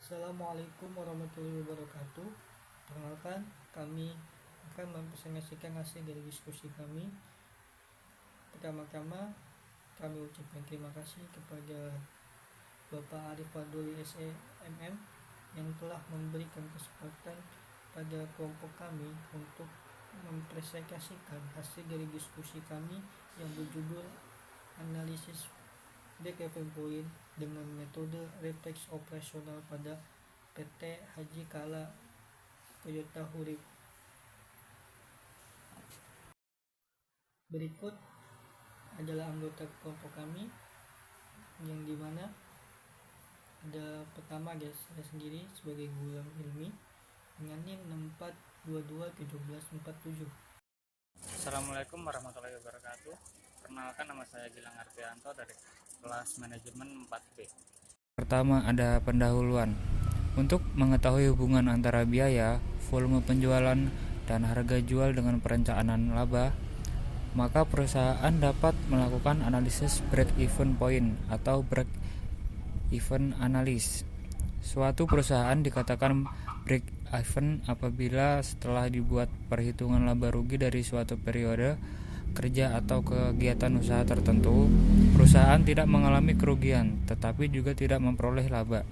Assalamualaikum warahmatullahi wabarakatuh. Perkenalkan, kami akan mempresentasikan hasil dari diskusi kami. Pertama-tama, kami ucapkan terima kasih kepada Bapak Arif Fadli SEMM yang telah memberikan kesempatan pada kelompok kami untuk mempresentasikan hasil dari diskusi kami yang berjudul analisis break-even point dengan metode refleks operasional pada PT Haji Kala Toyota Hurib. Berikut adalah anggota kelompok kami, yang dimana ada pertama saya sendiri sebagai Gulam Ilmi dengan NIM 64221747. Assalamualaikum warahmatullahi wabarakatuh. Perkenalkan, nama saya Gilang Arfianto dari kelas manajemen 4B. Pertama, ada pendahuluan. Untuk mengetahui hubungan antara biaya, volume penjualan, dan harga jual dengan perencanaan laba, maka perusahaan dapat melakukan analisis break-even point atau break-even analysis. Suatu perusahaan dikatakan break-even apabila setelah dibuat perhitungan laba rugi dari suatu periode kerja atau kegiatan usaha tertentu, perusahaan tidak mengalami kerugian, tetapi juga tidak memperoleh laba.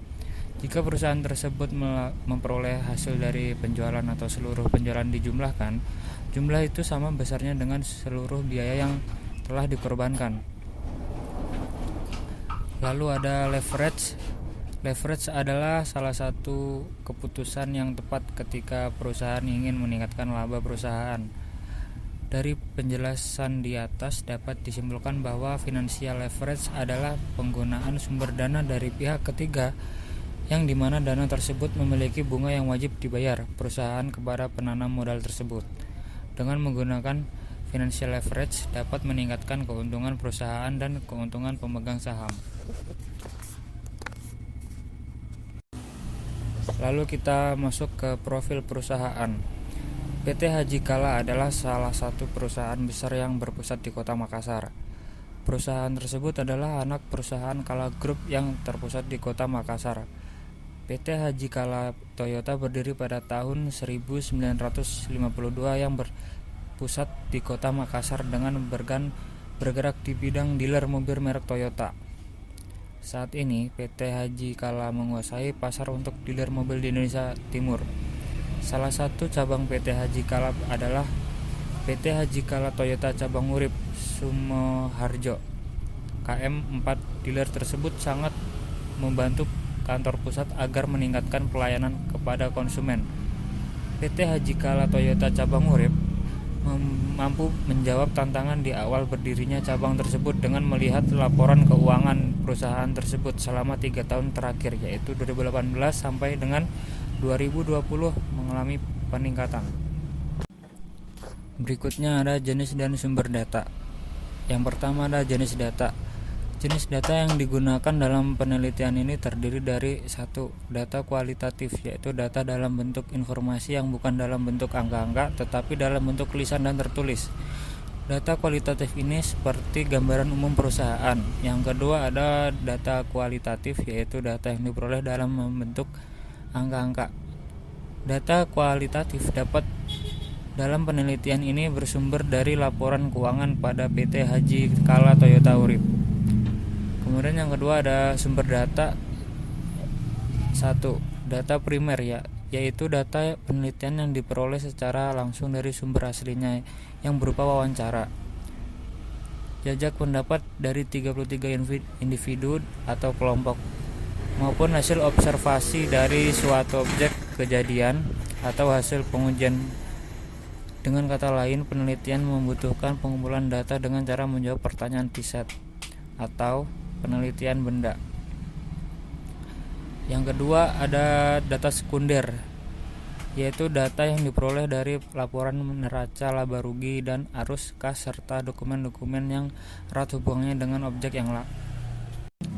Jika perusahaan tersebut memperoleh hasil dari penjualan atau seluruh penjualan dijumlahkan, jumlah itu sama besarnya dengan seluruh biaya yang telah dikorbankan. Lalu ada leverage. Leverage adalah salah satu keputusan yang tepat ketika perusahaan ingin meningkatkan laba perusahaan. Dari penjelasan di atas dapat disimpulkan bahwa financial leverage adalah penggunaan sumber dana dari pihak ketiga yang dimana dana tersebut memiliki bunga yang wajib dibayar perusahaan kepada penanam modal tersebut. Dengan menggunakan financial leverage dapat meningkatkan keuntungan perusahaan dan keuntungan pemegang saham. Lalu kita masuk ke profil perusahaan. PT Haji Kala adalah salah satu perusahaan besar yang berpusat di Kota Makassar. Perusahaan tersebut adalah anak perusahaan Kala Group yang terpusat di Kota Makassar. PT Haji Kala Toyota berdiri pada tahun 1952 yang berpusat di Kota Makassar dengan bergerak di bidang dealer mobil merek Toyota. Saat ini PT Haji Kala menguasai pasar untuk dealer mobil di Indonesia Timur. Salah satu cabang PT Haji Kala adalah PT Haji Kala Toyota Cabang Urip Sumoharjo. KM4 dealer tersebut sangat membantu kantor pusat agar meningkatkan pelayanan kepada konsumen. PT Haji Kala Toyota Cabang Urip mampu menjawab tantangan di awal berdirinya cabang tersebut dengan melihat laporan keuangan perusahaan tersebut selama 3 tahun terakhir, yaitu 2018 sampai dengan 2020 mengalami peningkatan. Berikutnya ada jenis dan sumber data. Yang pertama ada jenis data. Jenis data yang digunakan dalam penelitian ini terdiri dari 1. Data kualitatif, yaitu data dalam bentuk informasi yang bukan dalam bentuk angka-angka tetapi dalam bentuk tulisan dan tertulis. Data kualitatif ini seperti gambaran umum perusahaan. Yang kedua ada data kualitatif, yaitu data yang diperoleh dalam bentuk angka-angka. Data kualitatif dapat dalam penelitian ini bersumber dari laporan keuangan pada PT Haji Kala Toyota Urip. Kemudian yang kedua ada sumber data. 1. Data primer, yaitu data penelitian yang diperoleh secara langsung dari sumber aslinya yang berupa wawancara, jajak pendapat dari 33 individu atau kelompok, maupun hasil observasi dari suatu objek kejadian atau hasil pengujian. Dengan kata lain, penelitian membutuhkan pengumpulan data dengan cara menjawab pertanyaan riset atau penelitian benda. Yang kedua ada data sekunder, yaitu data yang diperoleh dari laporan neraca laba rugi dan arus kas serta dokumen-dokumen yang erat hubungannya dengan objek yang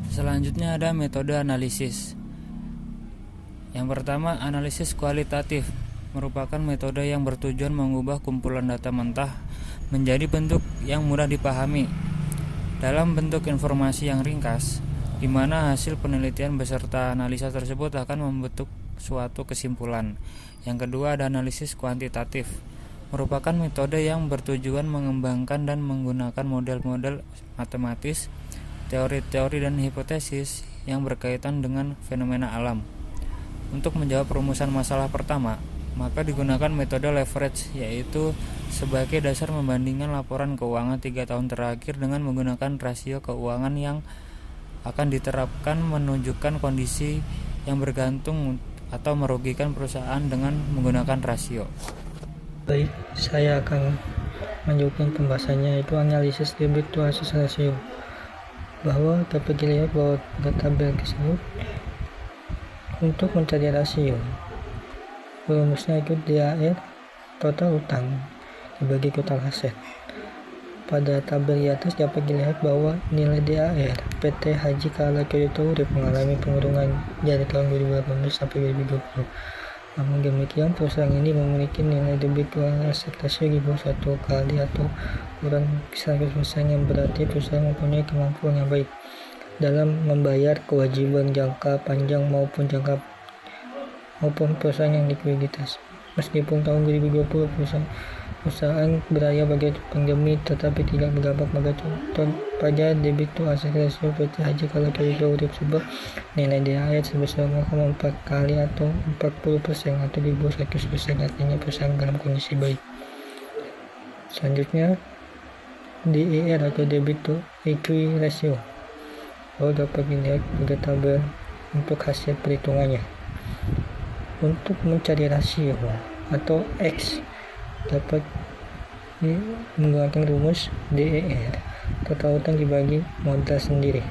Selanjutnya ada metode analisis. Yang pertama, analisis kualitatif merupakan metode yang bertujuan mengubah kumpulan data mentah menjadi bentuk yang mudah dipahami dalam bentuk informasi yang ringkas. di mana hasil penelitian beserta analisa tersebut akan membentuk suatu kesimpulan. Yang kedua ada analisis kuantitatif, merupakan metode yang bertujuan mengembangkan dan menggunakan model-model matematis, teori-teori dan hipotesis yang berkaitan dengan fenomena alam. Untuk menjawab rumusan masalah pertama, maka digunakan metode leverage, yaitu sebagai dasar membandingkan laporan keuangan 3 tahun terakhir dengan menggunakan rasio keuangan yang akan diterapkan menunjukkan kondisi yang bergantung atau merugikan perusahaan dengan menggunakan rasio. Baik, saya akan melanjutkan pembahasannya, yaitu analisis debit to asset ratio. Bahwa dapat dilihat bahwa pada tabel tersebut untuk mencari rasio, rumusnya itu DAR total utang dibagi total aset. Pada tabel di atas dapat dilihat bahwa nilai DAR PT Haji Kala Kyoto Urip mengalami penurunan dari tahun 2018 sampai 2020. Namun demikian, perusahaan ini memiliki nilai debit to asset ratio di bawah 1 kali atau kurang 100%, yang berarti perusahaan mempunyai kemampuan yang baik dalam membayar kewajiban jangka panjang maupun perusahaan yang likuiditas. Meskipun tahun 2020 perusahaan beraya bagi pandemi, tetapi tidak berdampak pada debit to asset ratio PT Haji Kala Kyoto Urip sebab nilai DAR sebesar 0,4 kali atau 40% atau di bawah 100%, artinya perusahaan dalam kondisi baik. Selanjutnya DER atau debit to equity ratio, dapat dilihat pada tabel untuk hasil perhitungannya. Untuk mencari rasio atau X dapat menggunakan rumus DER total utang dibagi modal sendiri.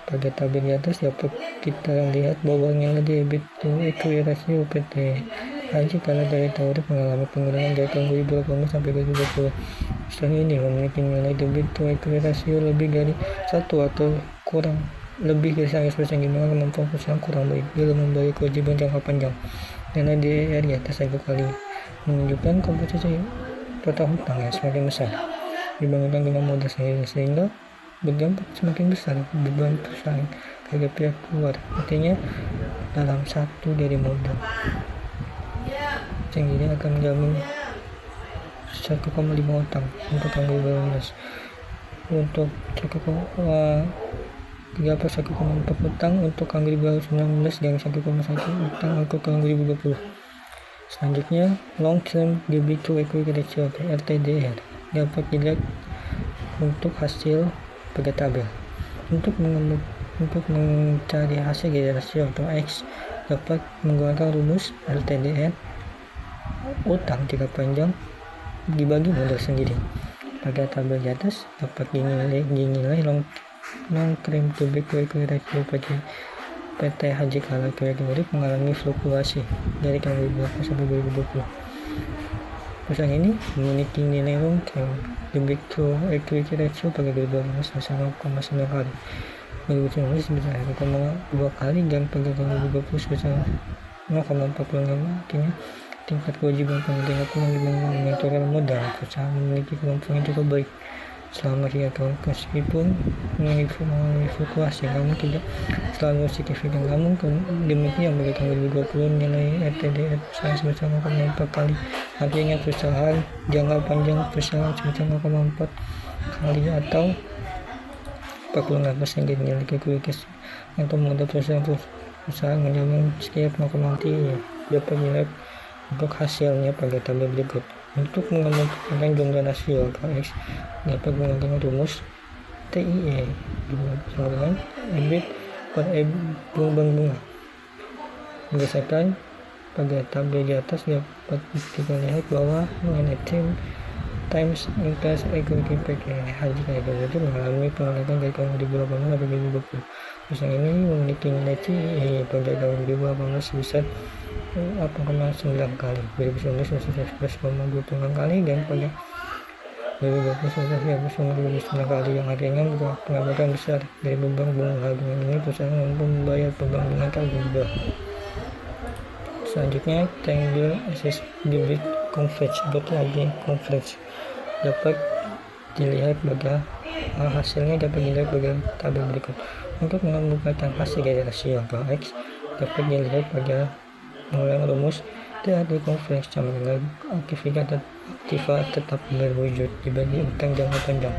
Pada tabel di atas dapat kita lihat bahwa nilai debit to equity ratio PT Haji Kala Kyoto Urip mengalami penurunan dari tahun 2018 sampai 2020. Perusahaan ini memiliki nilai debit to equity ratio lebih dari 1 atau kurang lebih dari 100%, di mana kemampuan perusahaan kurang baik dalam membayar kewajiban jangka panjang. Nilai DER di atas 1 kali menunjukkan komposisi total hutang yang semakin besar dibandingkan dengan modal sendiri, sehingga berdampak semakin besar beban perusahaan kepada pihak luar, artinya dalam satu dari modal sendiri akan menjamin 1,5 utang untuk tahun 2018, untuk 1,4 utang untuk tahun 2019 dan 1,1 utang untuk tahun 2020. Selanjutnya, long term debit to equity ratio atau LTDR dapat dilihat untuk hasil pada tabel. Untuk mencari hasil dari rasio atau X dapat menggunakan rumus LTDR utang jangka panjang dibagi modal sendiri. Pada tabel di atas dapat dinilai long term debit to equity ratio PT Haji Kala Kyoto Urip mengalami fluktuasi dari tahun 2018 sampai 2020. Perusahaan ini memiliki nilai long term debit to equity ratio pada 2018 sebesar 0,9 kali, 2019 sebesar 1,2 kali, dan pada tahun 2020 sebesar 0,46. Artinya tingkat kewajiban pengendalian dibandingkan dengan total modal, perusahaan memiliki kemampuan yang cukup baik selama 3 tahun, meskipun mengalami fluktuasi namun tidak selalu signifikan. Namun demikian pada tahun 2020 nilai LTDR perusahaan sebesar 0,4 kali, artinya perusahaan jangka panjang perusahaan sebesar 0,4 kali atau 46% dari nilai likuiditas atau modal perusahaan menjamin setiap 0,3 dapat dilihat untuk hasilnya pada tabel berikut. Untuk menentukan jumlah rasio atau X dapat menggunakan rumus TIE sama dengan EBIT per bunga. Berdasarkan pada tabel di atas dapat kita lihat bahwa nilai times interest equity PT Haji Kala Kyoto mengalami peningkatan dari tahun 2018 sampai 2020. Perusahaan ini memiliki nilai TIE pada tahun 2018 sebesar 8,9 kali, 2019 sebesar 11,26 kali, dan pada 2020 sebesar 11,29 kali, yang artinya pendapatan besar dari beban bunga. Dengan ini perusahaan mampu membayar beban bunga tak berubah. Selanjutnya, triangle assess debit converge dapat dilihat pada hasilnya dapat dilihat pada tabel berikut. Untuk mengemukakan hasil dari rasio atau X dapat dilihat pada pengulangan rumus TAD kompleks sama dengan aktiva tetap berwujud dibagi utang jangka panjang.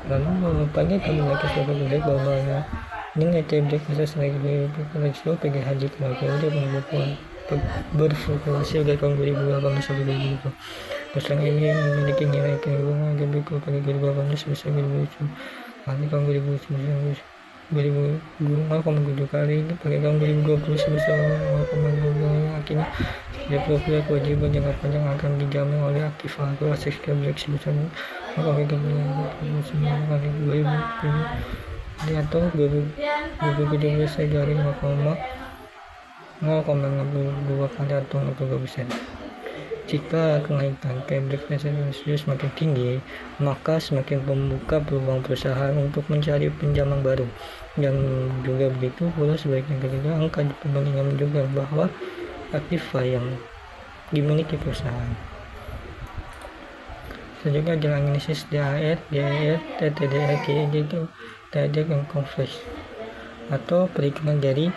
Lalu merupakan kami lagi sebagai proyek bahwa nilai TBK asas lagi rasio PGH jika periode pembukuan berfluktuasi dari tahun 2018 sampai 2020. Pesan ini memiliki nilai keuntungan lebih pada 2018 sebesar 2020. Kali tahun 2019 0,7 kali pada tahun 2020 sebesar 0,2 kali. Akhirnya setiap kewajiban jangka panjang akan dijamin oleh aktiva atau aset TBK sebesar 0,39 kali 2020 atau 2017 dari 0,62 kali atau 60%. Jika kenaikan TBK semakin tinggi, maka semakin membuka peluang perusahaan untuk mencari pinjaman baru. Dan juga begitu pula sebaliknya ketika angka perbandingan juga bahwa aktiva yang dimiliki perusahaan. Selanjutnya adalah analisis DAR, DER, TTDR, gitu, TAD yang kompleks atau perhitungan dari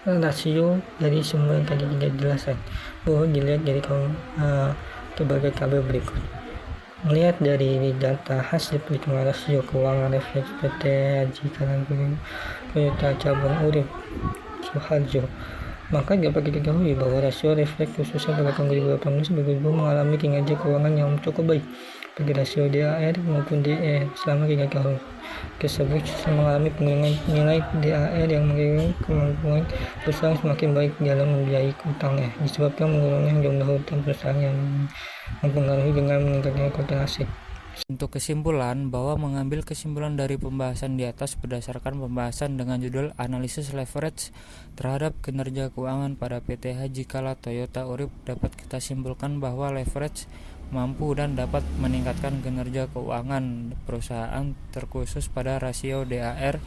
rasio dari sumber yang tadi tidak jelaskan. Dilihat dari berbagai tabel berikut. Melihat dari data hasil perhitungan rasio keuangan refleks PT Haji Toyota Cabang Urip Suharjo, maka dapat diketahui bahwa rasio refleks khususnya pada tahun 2018 mengalami kinerja keuangan yang cukup baik. Bagi rasio DAR maupun DE selama 3 tahun tersebut mengalami penurunan nilai DAR yang mengalami kemampuan perusahaan semakin baik dalam membiayai utangnya, disebabkan menurunnya jumlah hutang perusahaan yang mempengaruhi dengan meningkatnya kuota aset. Untuk kesimpulan, bahwa mengambil kesimpulan dari pembahasan di atas berdasarkan pembahasan dengan judul analisis leverage terhadap kinerja keuangan pada PT Haji Kala Toyota Urip, dapat kita simpulkan bahwa leverage mampu dan dapat meningkatkan kinerja keuangan perusahaan terkhusus pada rasio DAR,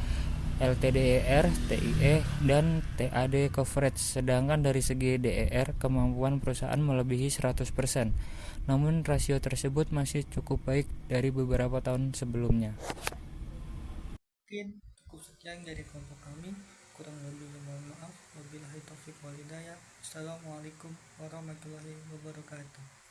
LTDER, TIE, dan TAD coverage. Sedangkan dari segi DER, kemampuan perusahaan melebihi 100%. Namun rasio tersebut masih cukup baik dari beberapa tahun sebelumnya. Mungkin cukup sekian dari kelompok kami. Kurang lebihnya mohon maaf. Wabillahi taufiq wal hidayah. Assalamualaikum warahmatullahi wabarakatuh.